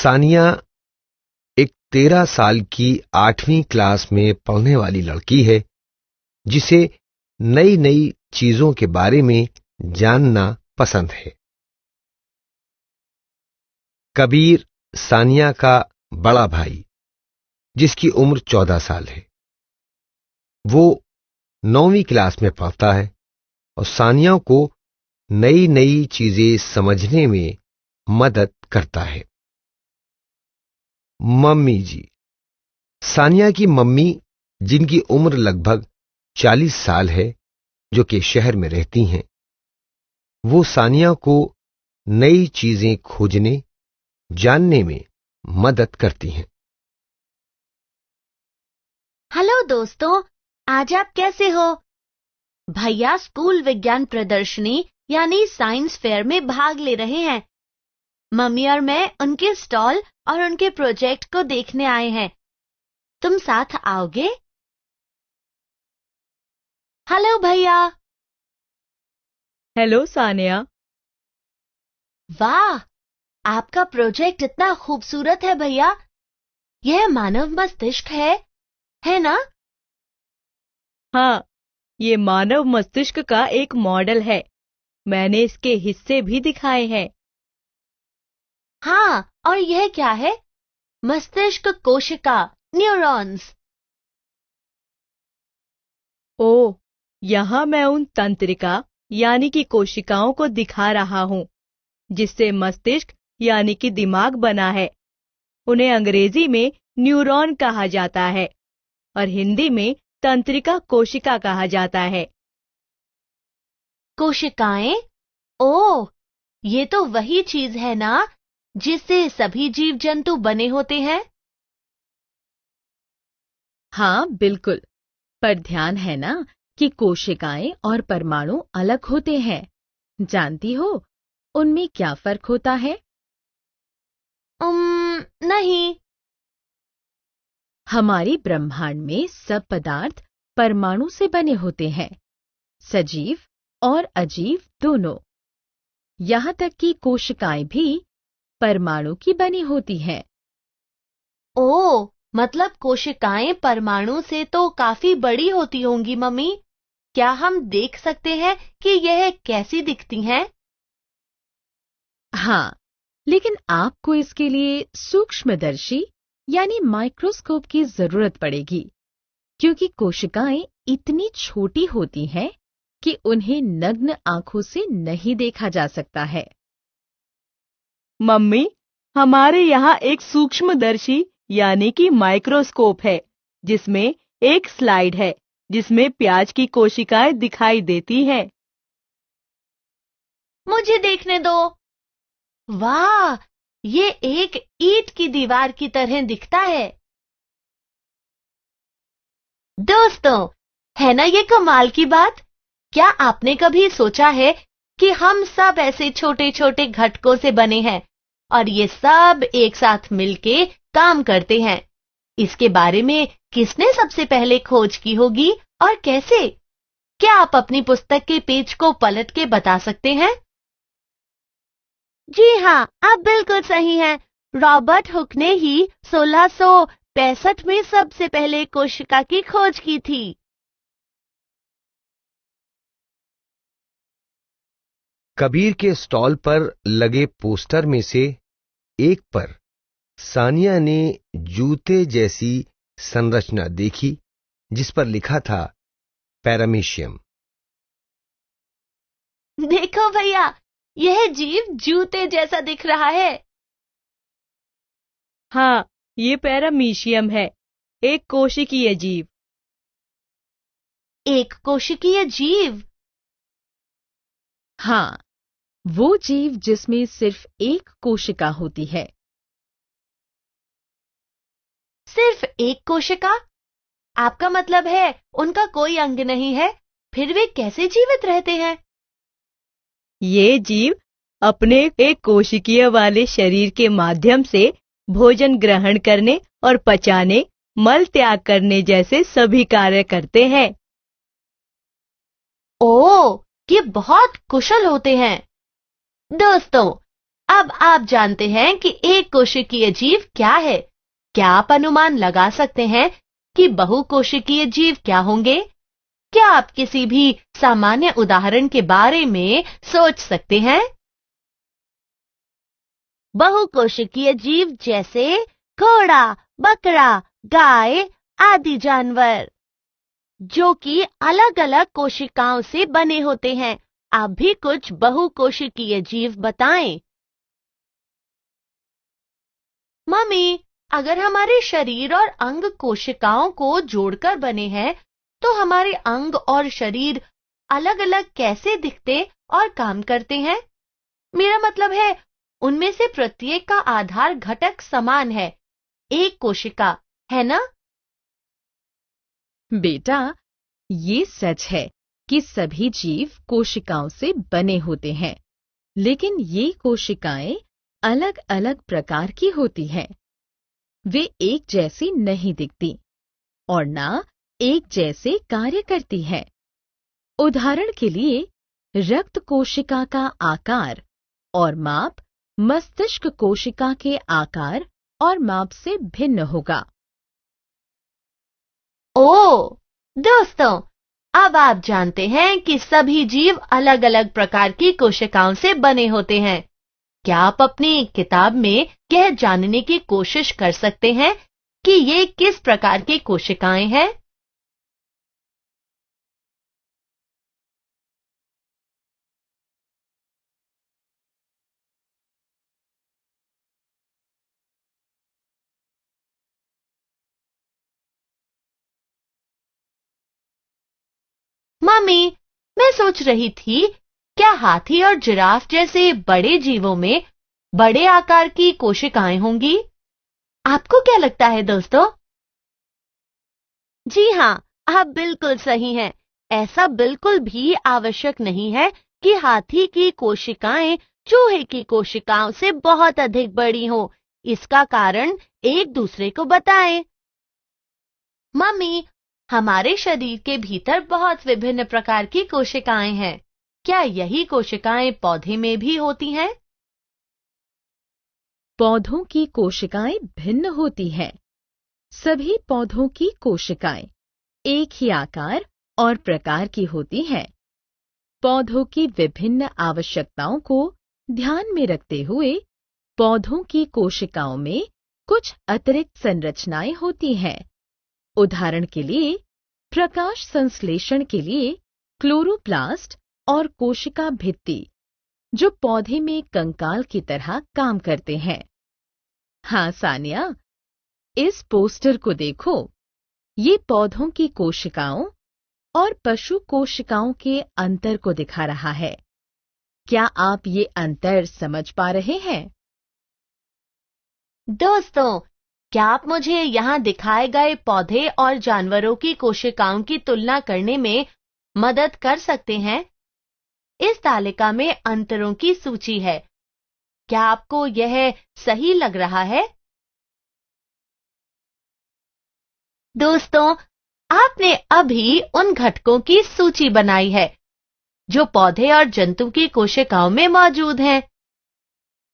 सानिया एक 13 साल की 8वीं क्लास में पढ़ने वाली लड़की है जिसे नई नई चीजों के बारे में जानना पसंद है। कबीर सानिया का बड़ा भाई जिसकी उम्र 14 साल है, वो 9वीं क्लास में पढ़ता है और सानिया को नई नई चीजें समझने में मदद करता है। मम्मी जी। सानिया की मम्मी, जिनकी उम्र लगभग 40 साल है, जो कि शहर में रहती हैं, वो सानिया को नई चीजें खोजने, जानने में मदद करती हैं। हेलो दोस्तों, आज आप कैसे हो? भैया स्कूल विज्ञान प्रदर्शनी यानी साइंस फेयर में भाग ले रहे हैं। मम्मी और मैं उनके स्टॉल और उनके प्रोजेक्ट को देखने आए हैं। तुम साथ आओगे? हेलो भैया। हेलो सानिया। वाह, आपका प्रोजेक्ट इतना खूबसूरत है भैया। यह मानव मस्तिष्क है ना? हाँ, ये मानव मस्तिष्क का एक मॉडल है। मैंने इसके हिस्से भी दिखाए हैं। हाँ, और यह क्या है? मस्तिष्क कोशिका, न्यूरॉन्स। ओह, यहाँ मैं उन तंत्रिका यानी कि कोशिकाओं को दिखा रहा हूँ जिससे मस्तिष्क यानी कि दिमाग बना है। उन्हें अंग्रेजी में न्यूरॉन कहा जाता है और हिंदी में तंत्रिका कोशिका कहा जाता है। कोशिकाएं? ओह, ये तो वही चीज है ना जिससे सभी जीव जंतु बने होते हैं? हाँ, बिल्कुल। पर ध्यान है ना कि कोशिकाएं और परमाणु अलग होते हैं। जानती हो उनमें क्या फर्क होता है? नहीं। हमारी ब्रह्मांड में सब पदार्थ परमाणु से बने होते हैं, सजीव और अजीव दोनों। यहाँ तक कि कोशिकाएं भी परमाणु की बनी होती हैं। ओह, मतलब कोशिकाएं परमाणु से तो काफी बड़ी होती होंगी मम्मी। क्या हम देख सकते हैं कि यह कैसी दिखती हैं? हाँ, लेकिन आपको इसके लिए सूक्ष्मदर्शी यानी माइक्रोस्कोप की जरूरत पड़ेगी, क्योंकि कोशिकाएं इतनी छोटी होती हैं कि उन्हें नग्न आंखों से नहीं देखा जा सकता है। मम्मी, हमारे यहाँ एक सूक्ष्मदर्शी यानी कि माइक्रोस्कोप है, जिसमें एक स्लाइड है जिसमें प्याज की कोशिकाएं दिखाई देती हैं। मुझे देखने दो। वाह, ये एक ईंट की दीवार की तरह दिखता है। दोस्तों, है ना ये कमाल की बात? क्या आपने कभी सोचा है कि हम सब ऐसे छोटे छोटे घटकों से बने हैं और ये सब एक साथ मिलके काम करते हैं? इसके बारे में किसने सबसे पहले खोज की होगी और कैसे? क्या आप अपनी पुस्तक के पेज को पलट के बता सकते हैं? जी हाँ, आप बिल्कुल सही हैं। रॉबर्ट हुक ने ही 1665 में सबसे पहले कोशिका की खोज की थी। कबीर के स्टॉल पर लगे पोस्टर में से एक पर सानिया ने जूते जैसी संरचना देखी जिस पर लिखा था पैरामीशियम। देखो भैया, यह जीव जूते जैसा दिख रहा है। हाँ, ये पैरामीशियम है, एक कोशिकीय जीव। एक कोशिकीय जीव? हाँ, वो जीव जिसमें सिर्फ एक कोशिका होती है। सिर्फ एक कोशिका? आपका मतलब है उनका कोई अंग नहीं है, फिर वे कैसे जीवित रहते हैं? ये जीव अपने एक कोशिकीय वाले शरीर के माध्यम से भोजन ग्रहण करने और पचाने, मल त्याग करने जैसे सभी कार्य करते हैं। ओह, ये बहुत कुशल होते हैं। दोस्तों, अब आप जानते हैं कि एक कोशिकीय जीव क्या है। क्या आप अनुमान लगा सकते हैं कि बहुकोशिकीय जीव क्या होंगे? क्या आप किसी भी सामान्य उदाहरण के बारे में सोच सकते हैं? बहुकोशिकीय जीव जैसे घोड़ा, बकरा, गाय आदि जानवर, जो कि अलग-अलग कोशिकाओं से बने होते हैं। आप भी कुछ बहुकोशिकीय जीव बताएं। मम्मी, अगर हमारे शरीर और अंग कोशिकाओं को जोड़कर बने हैं, तो हमारे अंग और शरीर अलग-अलग कैसे दिखते और काम करते हैं? मेरा मतलब है, उनमें से प्रत्येक का आधार घटक समान है, एक कोशिका, है ना? बेटा, ये सच है कि सभी जीव कोशिकाओं से बने होते हैं, लेकिन ये कोशिकाएं अलग-अलग प्रकार की होती हैं। वे एक जैसी नहीं दिखती और ना एक जैसे कार्य करती हैं। उदाहरण के लिए, रक्त कोशिका का आकार और माप मस्तिष्क कोशिका के आकार और माप से भिन्न होगा। ओह! दोस्तों, अब आप जानते हैं कि सभी जीव अलग-अलग प्रकार की कोशिकाओं से बने होते हैं। क्या आप अपनी किताब में यह जानने की कोशिश कर सकते हैं कि ये किस प्रकार की कोशिकाएं हैं? मम्मी, मैं सोच रही थी, क्या हाथी और जिराफ जैसे बड़े जीवों में बड़े आकार की कोशिकाएं होंगी? आपको क्या लगता है दोस्तों? जी हाँ, आप बिल्कुल सही हैं। ऐसा बिल्कुल भी आवश्यक नहीं है कि हाथी की कोशिकाएं चूहे की कोशिकाओं से बहुत अधिक बड़ी हों। इसका कारण एक दूसरे को बताएं। मम्मी, हमारे शरीर के भीतर बहुत विभिन्न प्रकार की कोशिकाएं हैं। क्या यही कोशिकाएं पौधे में भी होती हैं? पौधों की कोशिकाएं भिन्न होती हैं। सभी पौधों की कोशिकाएं एक ही आकार और प्रकार की होती हैं। पौधों की विभिन्न आवश्यकताओं को ध्यान में रखते हुए पौधों की कोशिकाओं में कुछ अतिरिक्त संरचनाएं होती हैं। उदाहरण के लिए, प्रकाश संश्लेषण के लिए क्लोरोप्लास्ट और कोशिका भित्ति, जो पौधे में कंकाल की तरह काम करते हैं। हाँ सानिया, इस पोस्टर को देखो। ये पौधों की कोशिकाओं और पशु कोशिकाओं के अंतर को दिखा रहा है। क्या आप ये अंतर समझ पा रहे हैं? दोस्तों, क्या आप मुझे यहाँ दिखाए गए पौधे और जानवरों की कोशिकाओं की तुलना करने में मदद कर सकते हैं? इस तालिका में अंतरों की सूची है। क्या आपको यह सही लग रहा है? दोस्तों, आपने अभी उन घटकों की सूची बनाई है जो पौधे और जंतु की कोशिकाओं में मौजूद हैं।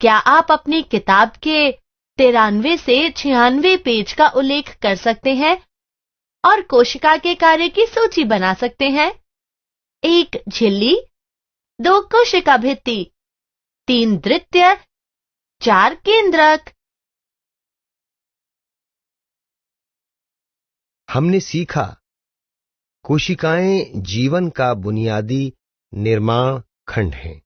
क्या आप अपनी किताब के 93 से 96 पेज का उल्लेख कर सकते हैं और कोशिका के कार्य की सूची बना सकते हैं? 1 झिल्ली, 2 कोशिका भित्ति, 3 द्वितीय, 4 केंद्रक। हमने सीखा, कोशिकाएं जीवन का बुनियादी निर्माण खंड हैं।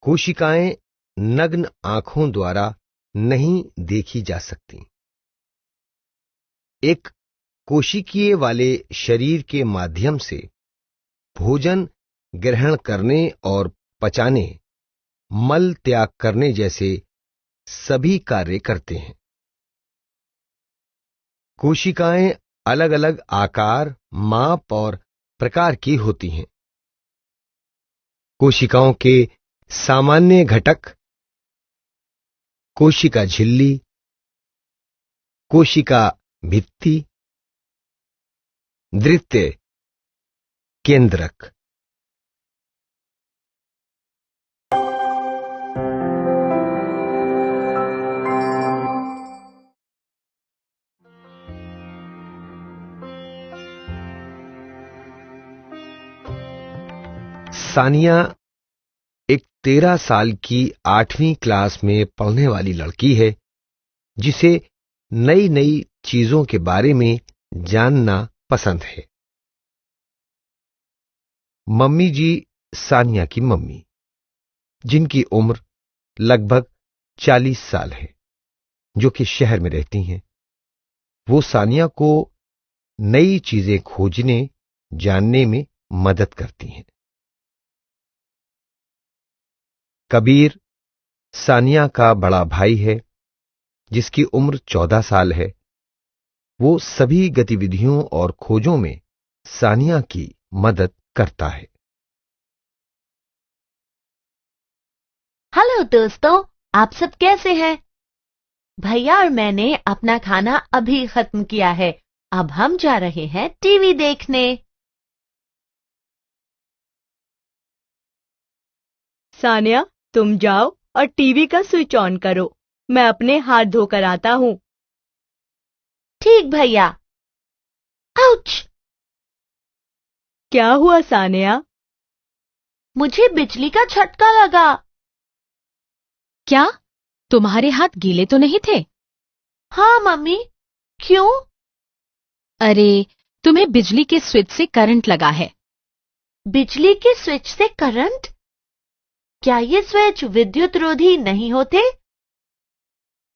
कोशिकाएं नग्न आंखों द्वारा नहीं देखी जा सकती। एक कोशिकीय वाले शरीर के माध्यम से भोजन ग्रहण करने और पचाने, मल त्याग करने जैसे सभी कार्य करते हैं। कोशिकाएं अलग-अलग आकार, माप और प्रकार की होती हैं। कोशिकाओं के सामान्य घटक कोशिका झिल्ली, कोशिका भित्ति, द्वितीय, केंद्रक। सानिया एक 13 साल की 8वीं क्लास में पढ़ने वाली लड़की है जिसे नई नई चीजों के बारे में जानना पसंद है। मम्मी जी सानिया की मम्मी, जिनकी उम्र लगभग 40 साल है, जो कि शहर में रहती हैं, वो सानिया को नई चीजें खोजने जानने में मदद करती हैं। कबीर सानिया का बड़ा भाई है जिसकी उम्र 14 साल है। वो सभी गतिविधियों और खोजों में सानिया की मदद करता है। हेलो दोस्तों, आप सब कैसे हैं? भैया और मैंने अपना खाना अभी खत्म किया है। अब हम जा रहे हैं टीवी देखने। सानिया, तुम जाओ और टीवी का स्विच ऑन करो। मैं अपने हाथ धोकर आता हूँ। ठीक भैया। आउच! क्या हुआ सानिया? मुझे बिजली का झटका लगा। क्या तुम्हारे हाथ गीले तो नहीं थे? हाँ मम्मी, क्यों? अरे, तुम्हें बिजली के स्विच से करंट लगा है। बिजली के स्विच से करंट? क्या ये स्विच विद्युत रोधी नहीं होते?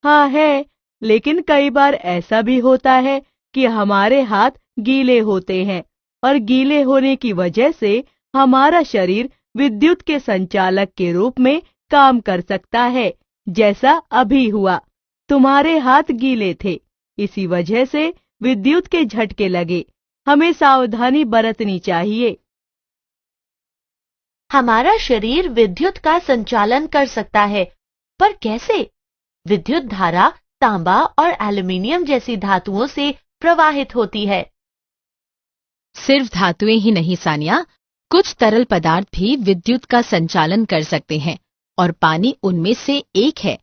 हाँ है, लेकिन कई बार ऐसा भी होता है कि हमारे हाथ गीले होते हैं और गीले होने की वजह से हमारा शरीर विद्युत के संचालक के रूप में काम कर सकता है, जैसा अभी हुआ। तुम्हारे हाथ गीले थे, इसी वजह से विद्युत के झटके लगे। हमें सावधानी बरतनी चाहिए। हमारा शरीर विद्युत का संचालन कर सकता है, पर कैसे? विद्युत धारा तांबा और एल्युमिनियम जैसी धातुओं से प्रवाहित होती है। सिर्फ धातुएं ही नहीं सानिया, कुछ तरल पदार्थ भी विद्युत का संचालन कर सकते हैं और पानी उनमें से एक है।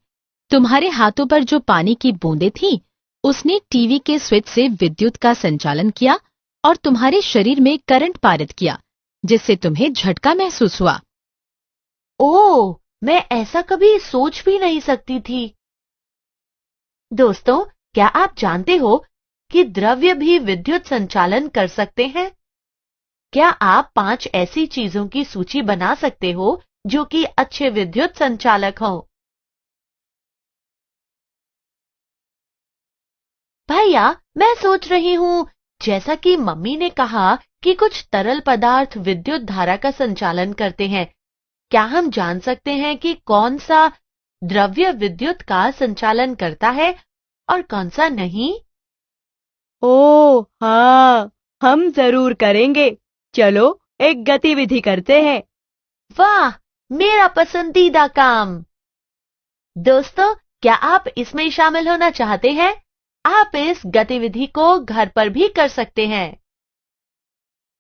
तुम्हारे हाथों पर जो पानी की बूंदें थीं, उसने टीवी के स्विच से विद्युत का संचालन किया और तुम्हारे शरीर में करंट पारित किया, जिससे तुम्हें झटका महसूस हुआ। ओह, मैं ऐसा कभी सोच भी नहीं सकती थी। दोस्तों, क्या आप जानते हो कि द्रव्य भी विद्युत संचालन कर सकते हैं? क्या आप 5 ऐसी चीजों की सूची बना सकते हो जो कि अच्छे विद्युत संचालक हों? भैया, मैं सोच रही हूँ, जैसा कि मम्मी ने कहा कि कुछ तरल पदार्थ विद्युत धारा का संचालन करते हैं, क्या हम जान सकते हैं कि कौन सा द्रव्य विद्युत का संचालन करता है और कौन सा नहीं? ओह हाँ, हम जरूर करेंगे। चलो एक गतिविधि करते हैं। वाह, मेरा पसंदीदा काम। दोस्तों, क्या आप इसमें शामिल होना चाहते हैं? आप इस गतिविधि को घर पर भी कर सकते हैं।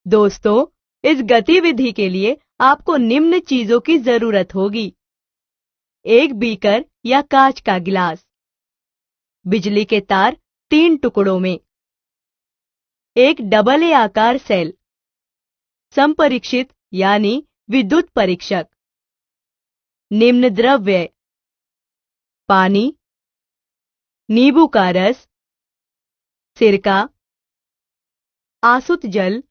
दोस्तों, इस गतिविधि के लिए आपको निम्न चीजों की जरूरत होगी। एक बीकर या कांच का गिलास, बिजली के तार 3 टुकड़ों में, एक डबल ए आकार सेल, संपरीक्षित यानी विद्युत परीक्षक, निम्न द्रव्य, पानी, नींबू का रस, सिरका, आसुत जल,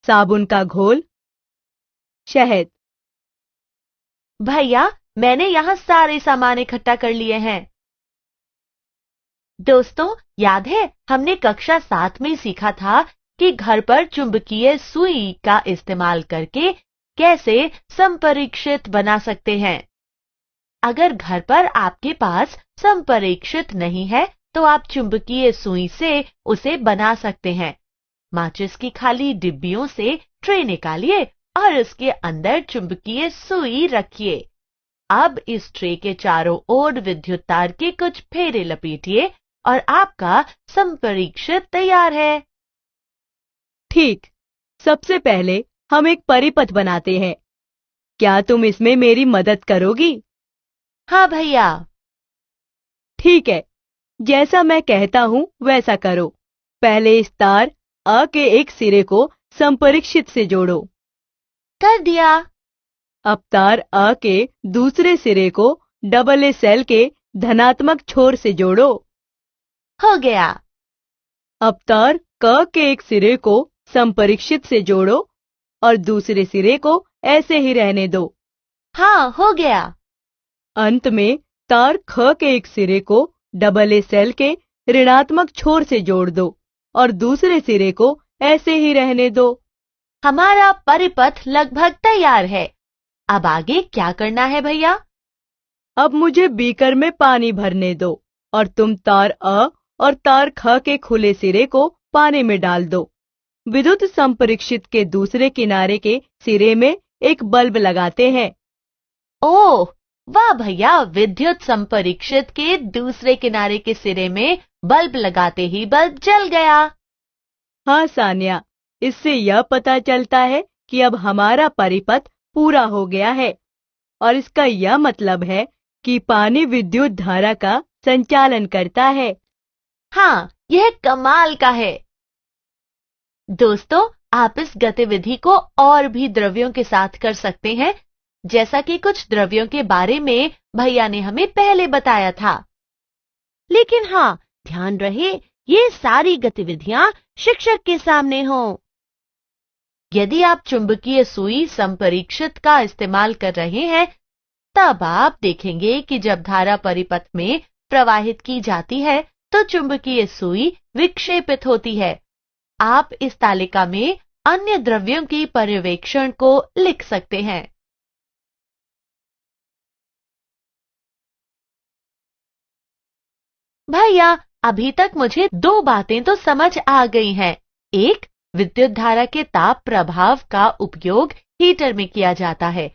साबुन का घोल, शहद। भैया, मैंने यहाँ सारे सामान इकट्ठा कर लिए हैं। दोस्तों, याद है हमने कक्षा 7 में सीखा था कि घर पर चुंबकीय सुई का इस्तेमाल करके कैसे संपरीक्षित बना सकते हैं। अगर घर पर आपके पास संपरीक्षित नहीं है तो आप चुंबकीय सुई से उसे बना सकते हैं। माचिस की खाली डिब्बियों से ट्रे निकालिए और उसके अंदर चुंबकीय सुई रखिए। अब इस ट्रे के चारों ओर विद्युत तार के कुछ फेरे लपेटिए और आपका संपरीक्षित तैयार है। ठीक, सबसे पहले हम एक परिपथ बनाते हैं। क्या तुम इसमें मेरी मदद करोगी? हाँ भैया। ठीक है, जैसा मैं कहता हूँ वैसा करो। पहले इस तार अ के एक सिरे को संपरीक्षित से जोड़ो। कर दिया। अब तार अ के दूसरे सिरे को डबल ए सेल के धनात्मक छोर से जोड़ो। हो गया। अब तार क के एक सिरे को संपरीक्षित से जोड़ो और दूसरे सिरे को ऐसे ही रहने दो। हाँ, हो गया। अंत में तार ख के एक सिरे को डबल ए सेल के ऋणात्मक छोर से जोड़ दो और दूसरे सिरे को ऐसे ही रहने दो। हमारा परिपथ लगभग तैयार है। अब आगे क्या करना है भैया? अब मुझे बीकर में पानी भरने दो और तुम तार अ और तार ख के खुले सिरे को पानी में डाल दो। विद्युत संपरीक्षित के दूसरे किनारे के सिरे में एक बल्ब लगाते हैं। ओह, वाह भैया, विद्युत संपरीक्षित के दूसरे किनारे के सिरे में बल्ब लगाते ही बल्ब जल गया। हाँ सानिया, इससे यह पता चलता है कि अब हमारा परिपथ पूरा हो गया है और इसका यह मतलब है कि पानी विद्युत धारा का संचालन करता है। हाँ, यह कमाल का है। दोस्तों, आप इस गतिविधि को और भी द्रव्यों के साथ कर सकते हैं, जैसा कि कुछ द्रव्यों के बारे में भैया ने हमें पहले बताया था। लेकिन हाँ, ध्यान रहे ये सारी गतिविधियां शिक्षक के सामने हों। यदि आप चुंबकीय सुई संपरीक्षित का इस्तेमाल कर रहे हैं, तब आप देखेंगे कि जब धारा परिपथ में प्रवाहित की जाती है तो चुंबकीय सुई विक्षेपित होती है। आप इस तालिका में अन्य द्रव्यों की पर्यवेक्षण को लिख सकते हैं। भैया, अभी तक मुझे दो बातें तो समझ आ गई हैं। एक, विद्युत धारा के ताप प्रभाव का उपयोग हीटर में किया जाता है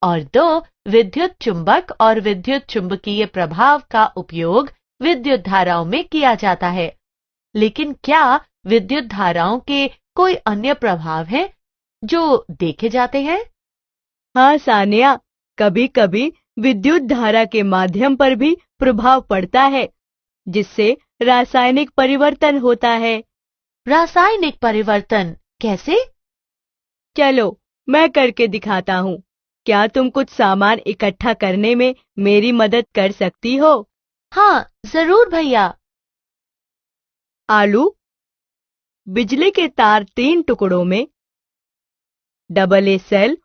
और दो, विद्युत चुंबक और विद्युत चुंबकीय प्रभाव का उपयोग विद्युत धाराओं में किया जाता है। लेकिन क्या विद्युत धाराओं के कोई अन्य प्रभाव हैं जो देखे जाते हैं? हाँ सानिया, कभी कभी विद्युत धारा के माध्यम पर भी प्रभाव पड़ता है, जिससे रासायनिक परिवर्तन होता है। रासायनिक परिवर्तन कैसे? चलो मैं करके दिखाता हूँ। क्या तुम कुछ सामान इकट्ठा करने में मेरी मदद कर सकती हो? हाँ, जरूर भैया। आलू, बिजली के तार 3 टुकड़ों में, डबल ए सेल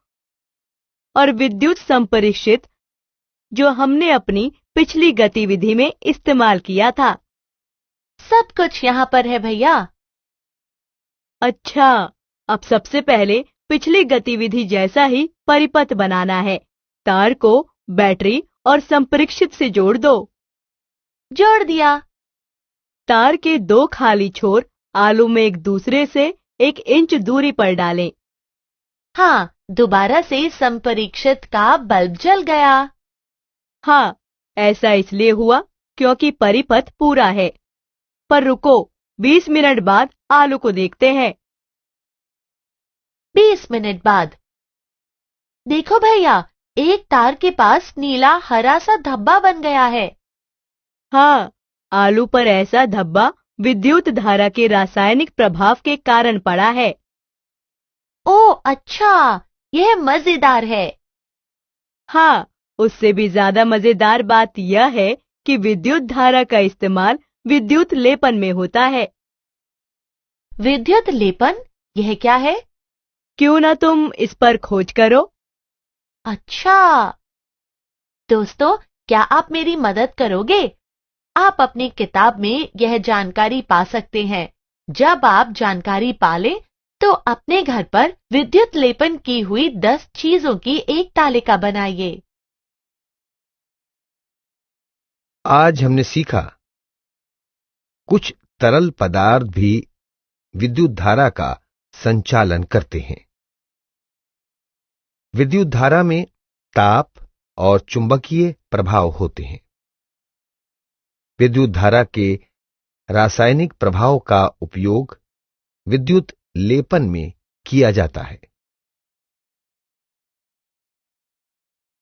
और विद्युत संपरीक्षित जो हमने अपनी पिछली गतिविधि में इस्तेमाल किया था। सब कुछ यहाँ पर है भैया। अच्छा, अब सबसे पहले पिछली गतिविधि जैसा ही परिपथ बनाना है। तार को बैटरी और संपरीक्षित से जोड़ दो। जोड़ दिया। तार के 2 खाली छोर आलू में एक दूसरे से 1 इंच दूरी पर डालें। हाँ, दोबारा से संपरीक्षित का बल्ब जल गया। हाँ, ऐसा इसलिए हुआ क्योंकि परिपथ पूरा है। पर रुको, 20 मिनट बाद आलू को देखते हैं। 20 मिनट बाद। देखो भैया, एक तार के पास नीला हरा सा धब्बा बन गया है। हाँ, आलू पर ऐसा धब्बा विद्युत धारा के रासायनिक प्रभाव के कारण पड़ा है। ओह अच्छा, यह मजेदार है। हाँ, उससे भी ज्यादा मजेदार बात यह है कि विद्युत धारा का इस्तेमाल विद्युत लेपन में होता है। विद्युत लेपन, यह क्या है? क्यों ना तुम इस पर खोज करो। अच्छा दोस्तों, क्या आप मेरी मदद करोगे? आप अपनी किताब में यह जानकारी पा सकते हैं। जब आप जानकारी पा लें तो अपने घर पर विद्युत लेपन की हुई 10 चीजों की एक तालिका बनाइए। आज हमने सीखा, कुछ तरल पदार्थ भी विद्युत धारा का संचालन करते हैं। विद्युत धारा में ताप और चुंबकीय प्रभाव होते हैं। विद्युत धारा के रासायनिक प्रभाव का उपयोग विद्युत लेपन में किया जाता है।